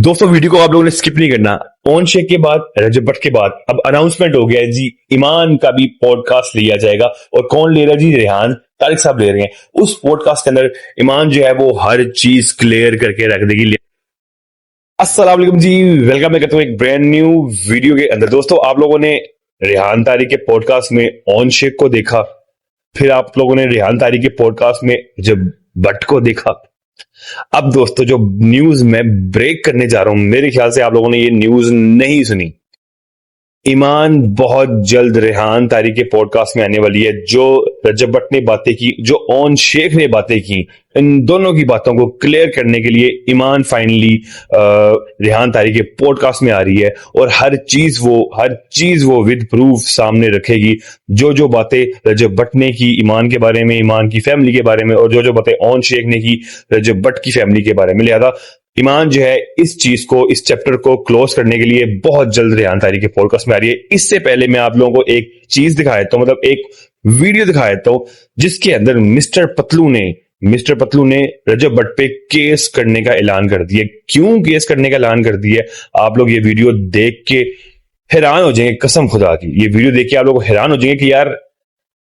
दोस्तों वीडियो को आप लोगों ने स्किप नहीं करना। ऑन शेक के बाद, रजब भट्ट के बाद अब अनाउंसमेंट हो गया है जी, ईमान का भी पॉडकास्ट लिया जाएगा। और कौन ले रहा है जी? रेहान तारिक साहब ले रहे हैं। उस पॉडकास्ट के अंदर ईमान जो है वो हर चीज क्लियर करके रख देगी। अस्सलाम वालेकुम जी, वेलकम मैं करता हूँ एक ब्रांड न्यू वीडियो के अंदर। दोस्तों आप लोगों ने रेहान तारिक के पॉडकास्ट में ऑन शेक को देखा, फिर आप लोगों ने रेहान तारिक के पॉडकास्ट में रजब भट्ट को देखा। अब दोस्तों जो न्यूज मैं ब्रेक करने जा रहा हूं, मेरे ख्याल से आप लोगों ने ये न्यूज नहीं सुनी। ईमान बहुत जल्द रेहान तारिक के पॉडकास्ट में आने वाली है। जो रजब भट्ट ने बातें की, जो ऑन शेख ने बातें की, इन दोनों की बातों को क्लियर करने के लिए ईमान फाइनली रेहान तारिक के पॉडकास्ट में आ रही है। और हर चीज वो विद प्रूफ सामने रखेगी। जो जो बातें रजब भट्ट ने की ईमान के बारे में, ईमान की फैमिली के बारे में, और जो जो बातें ऑन शेख ने की रजब भट्ट की फैमिली के बारे में। लिहाजा ईमान जो है इस चीज को, इस चैप्टर को क्लोज करने के लिए बहुत जल्द रेहान तारिक के पॉडकास्ट में आ रही है। इससे पहले मैं आप लोगों को एक चीज दिखाया था, मतलब एक वीडियो दिखाया था जिसके अंदर मिस्टर पतलू ने रजब भट्ट पे केस करने का ऐलान कर दिया। क्यों केस करने का ऐलान कर दिया, आप लोग ये वीडियो देख के हैरान हो जाएंगे। कसम खुदा की, ये वीडियो देख के आप लोग हैरान हो जाएंगे कि यार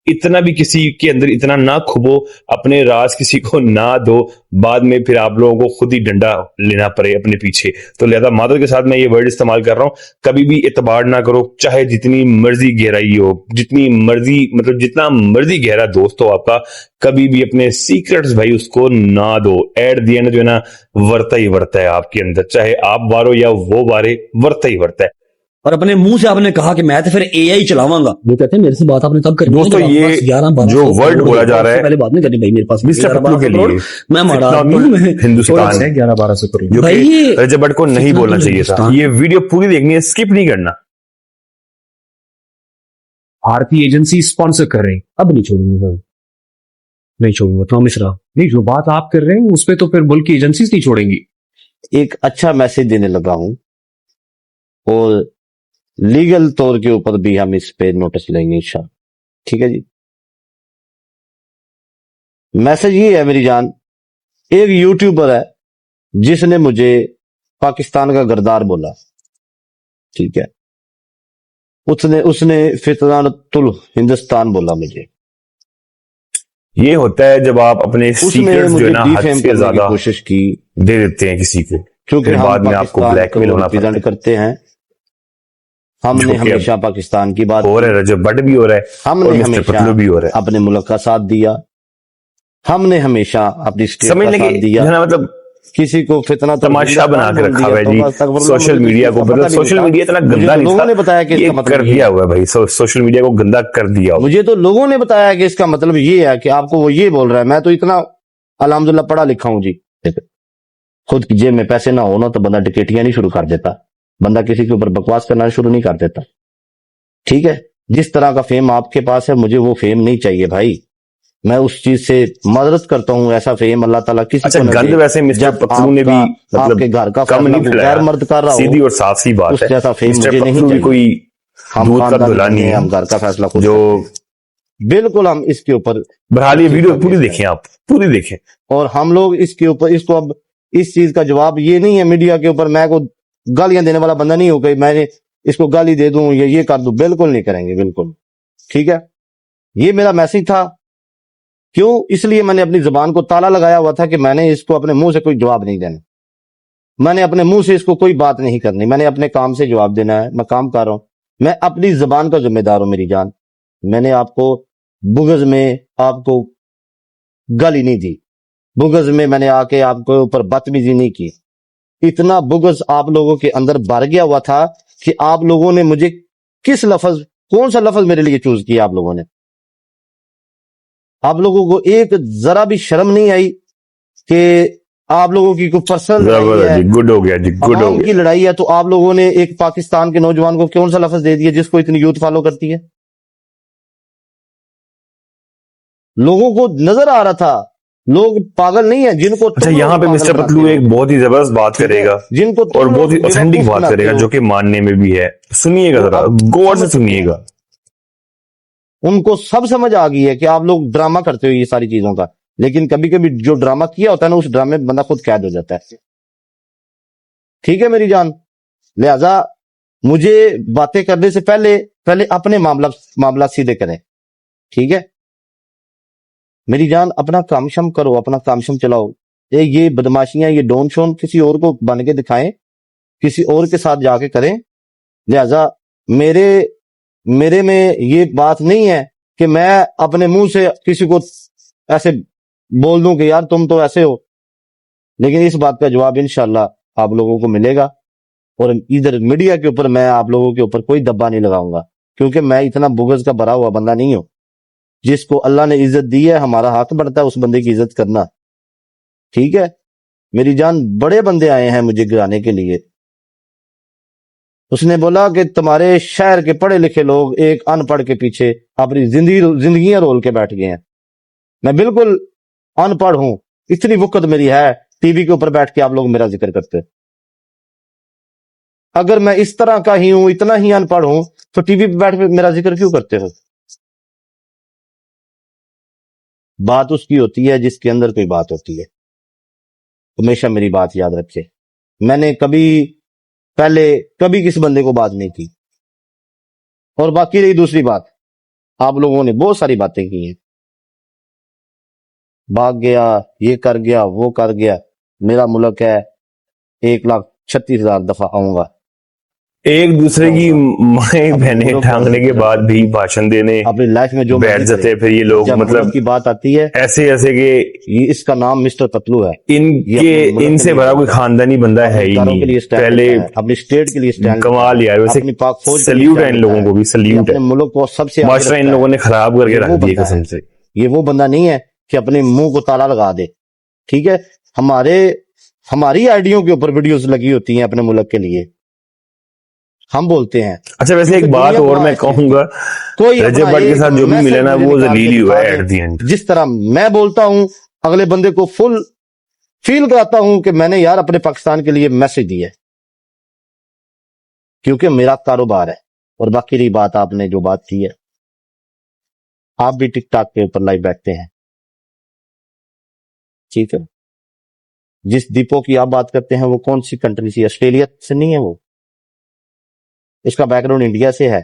इतना भी किसी के अंदर इतना ना खुबो, अपने राज किसी को ना दो, बाद में फिर आप लोगों को खुद ही डंडा लेना पड़े अपने पीछे। तो लिहाजा मादर के साथ मैं ये वर्ड इस्तेमाल कर रहा हूं, कभी भी एतबार ना करो, चाहे जितनी मर्जी गहराई हो, जितनी मर्जी मतलब जितना मर्जी गहरा दोस्त हो आपका, कभी भी अपने सीक्रेट्स भाई उसको ना दो। एट दी एंड जो है ना, वर्ता ही वर्ता है आपके अंदर, चाहे आप वारो या वो वारे, वर्ता ही वर्ता है। और अपने मुंह से आपने कहा कि मैं तो फिर एआई चलावांगा। वो कहते हैं मेरे से बात आपने तब करी। दोस्तों ये जो वर्ड बोला जा रहा है, पहले बात नहीं करनी भाई, मेरे पास मिस्टर पतलू के लिए मैं मारा हिंदुस्तान है 11-12 से करोड़ भाई, रजब भट्ट को नहीं बोलना चाहिए था। ये वीडियो पूरी देखनी है, स्किप नहीं करना। भारतीय एजेंसी स्पॉन्सर कर रहे हैं। अब नहीं छोड़ूंगा, नहीं छोड़ूंगा, प्रॉमिस रहा। नहीं, जो बात आप कर रहे हैं उस पे तो फिर मुल्क की एजेंसीज नहीं छोड़ेंगी। एक अच्छा मैसेज देने लगा हूं और लीगल तौर के ऊपर भी हम इस पे नोटिस लेंगे इंशाल्लाह। ठीक है जी। मैसेज ये है मेरी जान, एक यूट्यूबर है जिसने मुझे पाकिस्तान का गद्दार बोला। ठीक है, उसने फितनातुल हिंदुस्तान बोला मुझे। ये होता है जब आप अपने सीक्रेट्स जो है ना हद से ज्यादा कोशिश की दे देते हैं किसी को, क्योंकि बाद में आपको ब्लैकमेल होना पड़ता है। करते हैं। हमने हमेशा पाकिस्तान की बात हो रहा है, रजब भट्ट भी हो रहा है, हमने हमेशा भी हो रहा है, अपने मुल्क का साथ दिया, हमने हमेशा अपनी स्टेट का साथ दिया। मतलब किसी को फितना तमाशा बना के रखा हुआ है जी सोशल मीडिया को। मतलब सोशल मीडिया इतना गंदा नहीं, लोगों ने बताया कि इसका मतलब कर दिया हुआ है भाई, सोशल मीडिया को गंदा कर दिया। मुझे तो लोगों ने बताया कि इसका मतलब ये है कि आपको वो ये बोल रहा है। मैं तो इतना अल्हम्दुलिल्लाह पढ़ा लिखा हूं जी। खुद की जेब में पैसे ना हो ना तो बंदा टिकेटियां नहीं शुरू कर देता, बंदा किसी के ऊपर बकवास करना शुरू नहीं कर देता। ठीक है, जिस तरह का फेम आपके पास है मुझे वो फेम नहीं चाहिए भाई। मैं उस चीज से मदद करता हूँ, ऐसा फेम अल्लाह ताला किसी को गंद वैसे मिस्टर पतलू ने भी मतलब आपके घर का कम नहीं गैर मर्द कर रहा हो, सीधी और साफ सी बात है। जैसा फेम मुझे नहीं चाहिए। कोई हम दूध का धुला नहीं है, हम घर का फैसला खुद जो बिल्कुल हम इसके ऊपर। बहरहाल ये वीडियो पूरी देखें, आप पूरी देखें। और हम लोग इसके ऊपर, इसको अब इस चीज का जवाब ये नहीं है मीडिया के ऊपर। मैं को गालियां देने वाला बंदा नहीं हो गई, मैंने इसको गाली दे दूं या ये कर दूं, बिल्कुल नहीं करेंगे, बिल्कुल। ठीक है, ये मेरा मैसेज था। क्यों? इसलिए मैंने अपनी जुबान को ताला लगाया हुआ था कि मैंने इसको अपने मुंह से कोई जवाब नहीं देना, मैंने अपने मुंह से इसको कोई बात नहीं करनी, मैंने अपने काम से जवाब देना है। मैं काम कर रहा हूं, मैं अपनी जुबान का जिम्मेदार हूं मेरी जान। मैंने आपको बुगज में आपको गाली नहीं दी, बुगज में मैंने आके आपको ऊपर बदतमीजी नहीं की। इतना बुगज आप लोगों के अंदर भर गया हुआ था कि आप लोगों ने मुझे किस लफ्ज, कौन सा लफ्ज मेरे लिए चूज किया आप लोगों ने। आप लोगों को एक जरा भी शर्म नहीं आई कि आप लोगों की कोई पर्सनल लड़ाई है, गुड हो गया जी, गुड हो गया की लड़ाई है, तो आप लोगों ने एक पाकिस्तान के नौजवान को कौन सा लफ्ज दे दिया जिसको इतनी यूथ फॉलो करती है। लोगों को नजर आ रहा था, लोग पागल नहीं है जिनको। अच्छा, यहाँ पे मिस्टर पतलू एक बहुत ही जबरदस्त बात करेगा, जिनको और बहुत ही ऑथेंटिक बात करेगा, जो कि मानने में भी है। सुनिएगा जरा, गौर से सुनिएगा। उनको सब समझ आ गई है कि आप लोग ड्रामा करते हो ये सारी चीजों का, लेकिन कभी कभी जो ड्रामा किया होता है ना, उस ड्रामे में बंदा खुद कैद हो जाता है। ठीक है मेरी जान, लिहाजा मुझे बातें करने से पहले अपने मामला सीधे करें। ठीक है मेरी जान, अपना काम शम करो, अपना काम शम चलाओ। ये बदमाशियां, ये डोन शोन किसी और को बन के दिखाएं, किसी और के साथ जाके करें। लिहाजा मेरे में ये बात नहीं है कि मैं अपने मुंह से किसी को ऐसे बोल दूं कि यार तुम तो ऐसे हो, लेकिन इस बात का जवाब इंशाल्लाह आप लोगों को मिलेगा। और इधर मीडिया के ऊपर मैं आप लोगों के ऊपर कोई दब्बा नहीं लगाऊंगा, क्योंकि मैं इतना बुगज का भरा हुआ बंदा नहीं हूं। जिसको अल्लाह ने इज्जत दी है, हमारा हक बनता है उस बंदे की इज्जत करना। ठीक है मेरी जान, बड़े बंदे आए हैं मुझे गिराने के लिए। उसने बोला कि तुम्हारे शहर के पढ़े लिखे लोग एक अनपढ़ के पीछे अपनी जिंदगियां रोल के बैठ गए हैं। मैं बिल्कुल अनपढ़ हूं, इतनी वक़्त मेरी है, टीवी के ऊपर बैठ के आप लोग मेरा जिक्र करते। अगर मैं इस तरह का ही हूं, इतना ही अनपढ़ हूं, तो टीवी पे बैठ के मेरा जिक्र क्यों करते हो? बात उसकी होती है जिसके अंदर कोई बात होती है। हमेशा मेरी बात याद रखे, मैंने पहले कभी किसी बंदे को बात नहीं की। और बाकी रही दूसरी बात, आप लोगों ने बहुत सारी बातें की हैं, भाग गया, ये कर गया, वो कर गया। मेरा मुल्क है, 1,36,000 दफा आऊंगा। एक दूसरे की माएँ बहनें टांगने के बाद भी भाषण देने अपनी लाइफ में जो बैठ जाते हैं। फिर ये लोग जब मतलब मुल्क की बात आती है, ऐसे के ये इसका नाम मिस्टर पतलू है। इनसे बड़ा कोई खानदानी बंदा है ही अपने के नहीं। लिए stand पहले लेता है, अपनी स्टेट के लिए स्टैंड, कमाल यार, वैसे अपनी पाक फौज के लिए सल्यूट है stand इन लोगों को भी, लेता है। सल्यूट ये है। अपने मुल्क को सबसे आगे माशरा इन रखता लोगों है। ने खराब करके ये रख वो दिया बंदा कसम है। से। ये वो बंदा नहीं है कि अपने मुंह को ताला लगा दे। ठीक है, हमारी आइडियों के ऊपर वीडियोस लगी होती हैं अपने मुल्क के लिए, हम बोलते हैं। अच्छा वैसे एक बात और मैं कहूंगा, कोई रजब भट्ट के साथ जो भी मिला ना वो जलील ही हुआ है एट द एंड। जिस तरह मैं बोलता हूं, अगले बंदे को फुल फील कराता हूं कि मैंने यार अपने पाकिस्तान के लिए मैसेज दिया है, क्योंकि मेरा कारोबार है। और बाकी रही बात, आपने जो बात की है, आप भी टिकटॉक के ऊपर लाइव बैठते हैं, ठीक है। जिस दीपो की आप बात करते हैं वो कौन सी कंट्री से? ऑस्ट्रेलिया से नहीं है वो, इसका बैकग्राउंड इंडिया से है।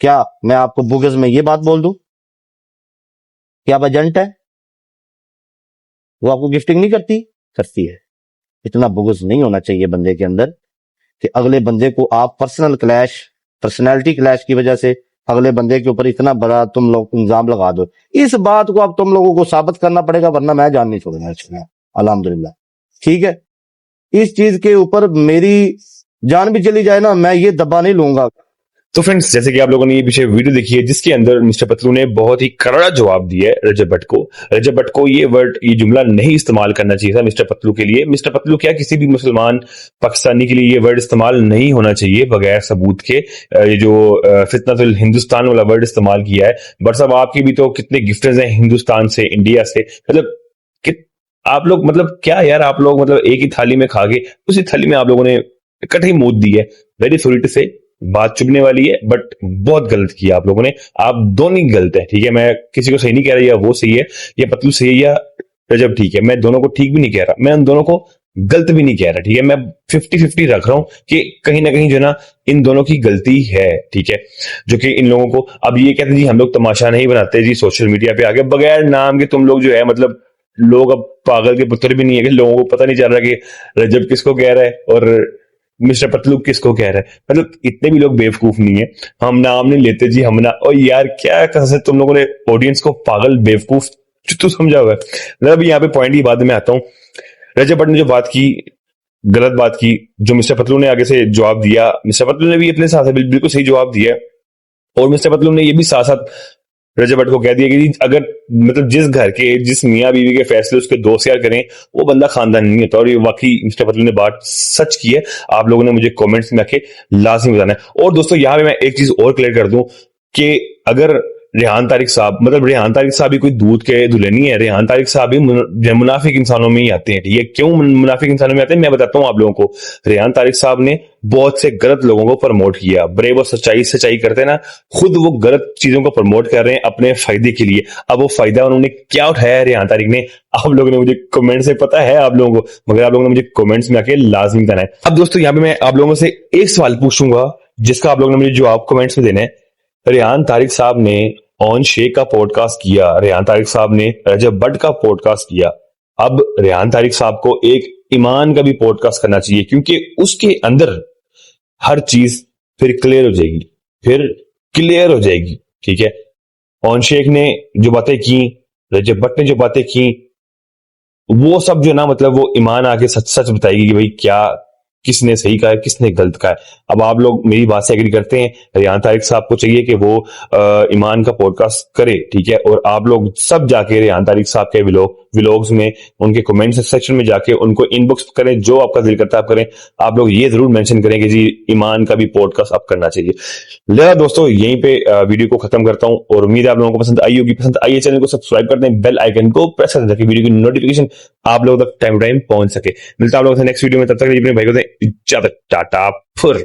क्या मैं आपको बुगज में ये बात बोल दूं कि आप एजेंट है? वो आपको गिफ्टिंग नहीं करती है। इतना बुगज नहीं होना चाहिए बंदे के अंदर कि अगले बंदे को आप पर्सनैलिटी क्लैश की वजह से अगले बंदे के ऊपर इतना बड़ा तुम लोग इल्जाम लगा दो। इस बात को अब तुम लोगों को साबित करना पड़ेगा, वरना मैं जान नहीं छोड़ूंगा इसमें, अल्हम्दुलिल्लाह। ठीक है, इस चीज के ऊपर मेरी जान भी चली जाए ना, मैं ये दबा नहीं लूंगा। तो फ्रेंड्स, जैसे कि आप लोगों ने ये पीछे वीडियो देखी है जिसके अंदर मिस्टर पतलू ने बहुत ही करारा जवाब दिया है रजब भट्ट को ये जुमला नहीं इस्तेमाल करना चाहिए था मिस्टर पतलू के लिए। मिस्टर पतलू क्या, किसी भी मुसलमान पाकिस्तानी के लिए ये वर्ड इस्तेमाल नहीं होना चाहिए बगैर सबूत के। ये जो फितनतुल हिंदुस्तान वाला वर्ड इस्तेमाल किया है। बट साहब आपके भी तो कितने गिफ्ट्स हैं हिंदुस्तान से, इंडिया से, मतलब आप लोग मतलब क्या यार, आप लोग मतलब एक ही थाली में खा के उसी थाली में आप लोगों ने इकट्ठे मौत दी है। वेरी सॉरी टू से, बात चुभने वाली है बट बहुत गलत किया आप लोगों ने। आप दोनों ही गलत है, ठीक है। मैं किसी को सही नहीं कह रहा, या वो सही है या पतलू सही है या रजब ठीक है। मैं दोनों को ठीक भी नहीं कह रहा, मैं उन दोनों को गलत भी नहीं कह रहा, ठीक है। मैं 50-50 रख रहा हूं कि कहीं ना कहीं जो ना इन दोनों की गलती है, ठीक है। जो कि इन लोगों को अब ये कहते जी हम लोग तमाशा नहीं बनाते जी, सोशल मीडिया पे आगे बगैर नाम के तुम लोग जो है, मतलब लोग अब पागल के पुत्र भी नहीं है कि लोगों को पता नहीं चल रहा कि रजब किसको कह रहा है और मिस्टर पतलू किसको कह रहा है। मतलब इतने भी लोग बेवकूफ नहीं है, हम नाम नहीं लेते जी, हम ना। और यार क्या कैसे तुम लोगों ने ऑडियंस को पागल बेवकूफ तू समझा हुआ है। मतलब यहाँ पे पॉइंट की बात में आता हूँ। रजब भट्ट ने जो बात की, गलत बात की, जो मिस्टर पतलू ने आगे से जवाब दिया, मिस्टर पतलू ने भी अपने साथ बिल्कुल सही जवाब दिया। और मिस्टर पतलू ने ये भी साथ साथ रजब भट्ट को कह दिया कि अगर मतलब जिस घर के जिस मियाँ बीवी के फैसले उसके दोस्त यार करें, वो बंदा खानदान नहीं होता। और ये वाकई मिस्टर पतलू ने बात सच की है। आप लोगों ने मुझे कमेंट्स में आके लाजमी बताना है। और दोस्तों यहाँ पे मैं एक चीज और क्लियर कर दूं कि अगर रेहान तारिक साहब, मतलब रेहान तारिक साहब भी कोई दूध के धुले नहीं है। रेहान तारिक साहब भी मुनाफिक इंसानों में ही आते हैं, ठीक है। क्यों मुनाफिक इंसानों में आते हैं मैं बताता हूँ आप लोगों को। रेहान तारिक साहब ने बहुत से गलत लोगों को प्रमोट किया। बड़े वो सच्चाई करते हैं ना, खुद वो गलत चीजों को प्रमोट कर रहे हैं अपने फायदे के लिए। अब वो फायदा उन्होंने क्या उठाया है रेहान तारिक ने, आप लोगों ने मुझे कमेंट से पता है आप लोगों को, मगर आप लोगों ने मुझे कमेंट्स में आके लाजमी बताना है। अब दोस्तों यहाँ पे मैं आप लोगों से एक सवाल पूछूंगा जिसका आप लोगों ने मुझे जवाब कमेंट्स में देना है। रेहान तारिक साहब ने ऑन शेख का पॉडकास्ट किया, रेहान तारिक साहब ने रजब भट्ट का पॉडकास्ट किया। अब रेहान तारिक साहब को एक ईमान का भी पॉडकास्ट करना चाहिए, क्योंकि उसके अंदर हर चीज फिर क्लियर हो जाएगी, ठीक है। ऑन शेख ने जो बातें की, रजब भट्ट ने जो बातें की, वो सब जो ना, मतलब वो ईमान आके सच सच बताएगी कि भाई क्या किसने सही कहा है, किसने गलत कहा है। अब आप लोग मेरी बात से एग्री करते हैं, रेहान तारिक साहब को चाहिए कि वो ईमान का पॉडकास्ट करे, ठीक है। और आप लोग सब जाके रेहान तारिक साहब के व्लॉग्स में, उनके कमेंट सेक्शन में जाके उनको इनबॉक्स करें, जो आपका दिल करता है आप करें। आप लोग ये जरूर मेंशन करें कि जी ईमान का भी पॉडकास्ट अब करना चाहिए। लिहाजा दोस्तों यहीं पे वीडियो को खत्म करता हूँ, और उम्मीद है आप लोगों को पसंद आई होगी। पसंद आई है चैनल को सब्सक्राइब कर दें, बेल आइकन को प्रेस कर दें ताकि वीडियो की नोटिफिकेशन आप लोगों तक टाइम पहुंच सके। मिलता है आप लोगों से नेक्स्ट वीडियो में, तब तक अपने भाई को दें इजाजत, टाटा फुर।